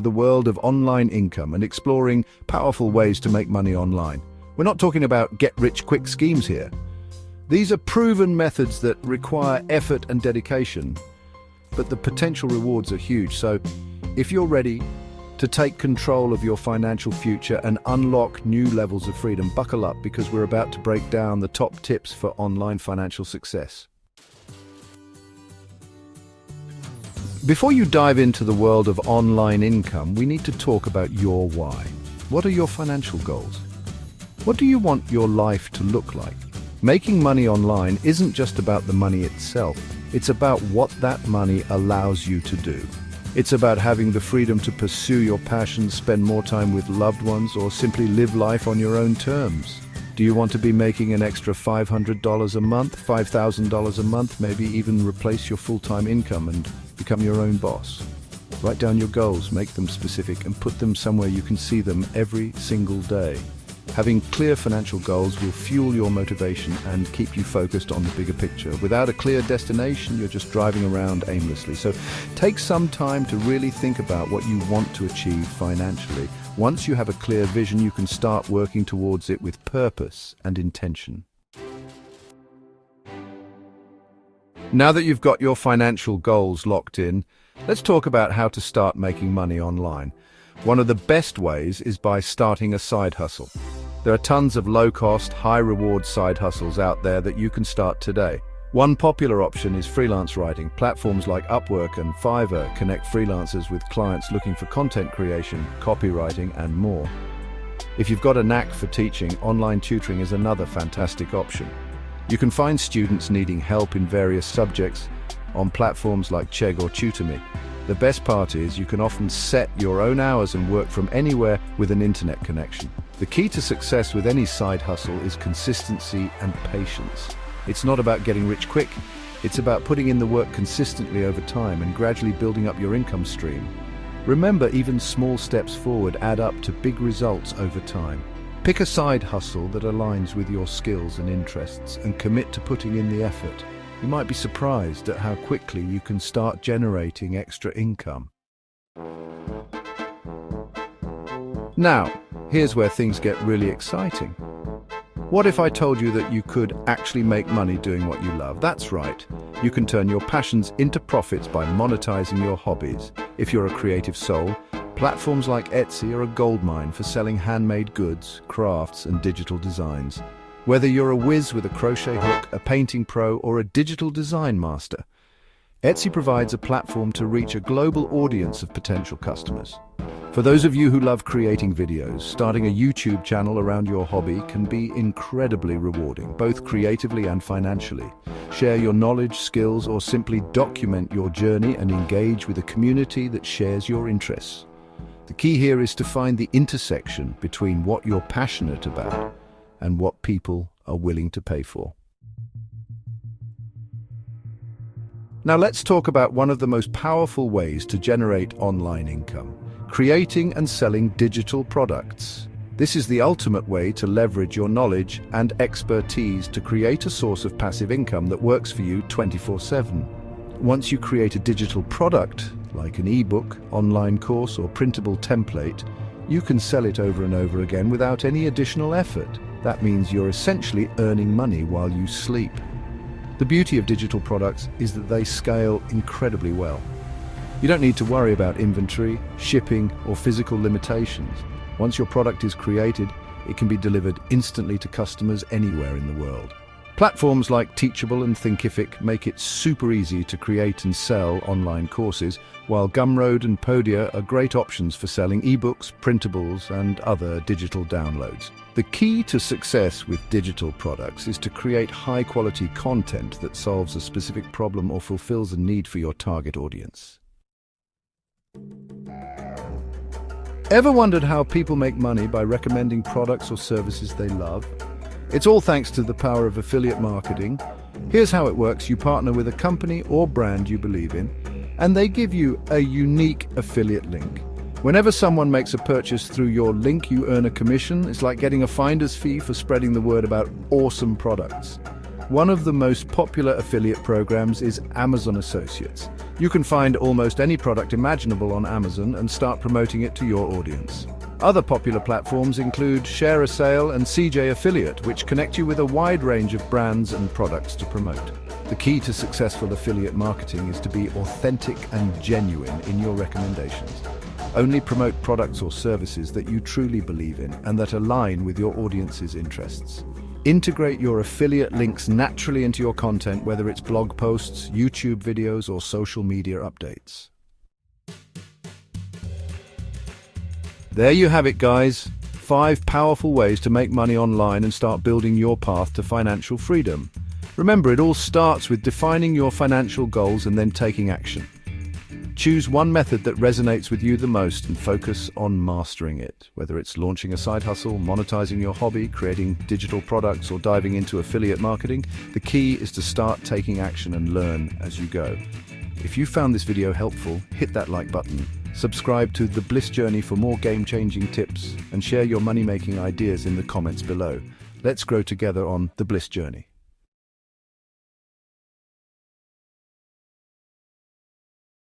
the world of online income and exploring powerful ways to make money online. We're not talking about get-rich-quick schemes here. These are proven methods that require effort and dedication, but the potential rewards are huge. So if you're ready to take control of your financial future and unlock new levels of freedom, buckle up because we're about to break down the top tips for online financial success. Before you dive into the world of online income, we need to talk about your why. What are your financial goals? What do you want your life to look like? Making money online isn't just about the money itself. It's about what that money allows you to do. It's about having the freedom to pursue your passions, spend more time with loved ones, or simply live life on your own terms. Do you want to be making an extra $500 a month, $5,000 a month, maybe even replace your full-time income and become your own boss? Write down your goals, make them specific, and put them somewhere you can see them every single day. Having clear financial goals will fuel your motivation and keep you focused on the bigger picture. Without a clear destination, you're just driving around aimlessly. So take some time to really think about what you want to achieve financially. Once you have a clear vision, you can start working towards it with purpose and intention. Now that you've got your financial goals locked in, let's talk about how to start making money online. One of the best ways is by starting a side hustle. There are tons of low-cost, high-reward side hustles out there that you can start today. One popular option is freelance writing. Platforms like Upwork and Fiverr connect freelancers with clients looking for content creation, copywriting, and more. If you've got a knack for teaching, online tutoring is another fantastic option. You can find students needing help in various subjects on platforms like Chegg or TutorMe. The best part is you can often set your own hours and work from anywhere with an internet connection. The key to success with any side hustle is consistency and patience. It's not about getting rich quick. It's about putting in the work consistently over time and gradually building up your income stream. Remember, even small steps forward add up to big results over time. Pick a side hustle that aligns with your skills and interests and commit to putting in the effort. You might be surprised at how quickly you can start generating extra income. Now, here's where things get really exciting. What if I told you that you could actually make money doing what you love? That's right. You can turn your passions into profits by monetizing your hobbies. If you're a creative soul, platforms like Etsy are a goldmine for selling handmade goods, crafts, and digital designs. Whether you're a whiz with a crochet hook, a painting pro, or a digital design master, Etsy provides a platform to reach a global audience of potential customers. For those of you who love creating videos, starting a YouTube channel around your hobby can be incredibly rewarding, both creatively and financially. Share your knowledge, skills, or simply document your journey and engage with a community that shares your interests. The key here is to find the intersection between what you're passionate about and what people are willing to pay for. Now let's talk about one of the most powerful ways to generate online income: creating and selling digital products. This is the ultimate way to leverage your knowledge and expertise to create a source of passive income that works for you 24/7. Once you create a digital product, like an ebook, online course, or printable template, you can sell it over and over again without any additional effort. That means you're essentially earning money while you sleep. The beauty of digital products is that they scale incredibly well. You don't need to worry about inventory, shipping, or physical limitations. Once your product is created, it can be delivered instantly to customers anywhere in the world. Platforms like Teachable and Thinkific make it super easy to create and sell online courses, while Gumroad and Podia are great options for selling ebooks, printables, and other digital downloads. The key to success with digital products is to create high-quality content that solves a specific problem or fulfills a need for your target audience. Ever wondered how people make money by recommending products or services they love? It's all thanks to the power of affiliate marketing. Here's how it works. You partner with a company or brand you believe in, and they give you a unique affiliate link. Whenever someone makes a purchase through your link, you earn a commission. It's like getting a finder's fee for spreading the word about awesome products. One of the most popular affiliate programs is Amazon Associates. You can find almost any product imaginable on Amazon and start promoting it to your audience. Other popular platforms include Share a Sale and CJ Affiliate, which connect you with a wide range of brands and products to promote. The key to successful affiliate marketing is to be authentic and genuine in your recommendations. Only promote products or services that you truly believe in and that align with your audience's interests. Integrate your affiliate links naturally into your content, whether it's blog posts, YouTube videos, or social media updates. There you have it, guys. 5 powerful ways to make money online and start building your path to financial freedom. Remember, it all starts with defining your financial goals and then taking action. Choose one method that resonates with you the most and focus on mastering it. Whether it's launching a side hustle, monetizing your hobby, creating digital products, or diving into affiliate marketing, the key is to start taking action and learn as you go. If you found this video helpful, hit that like button. Subscribe to The Bliss Journey for more game-changing tips and share your money-making ideas in the comments below. Let's grow together on The Bliss Journey.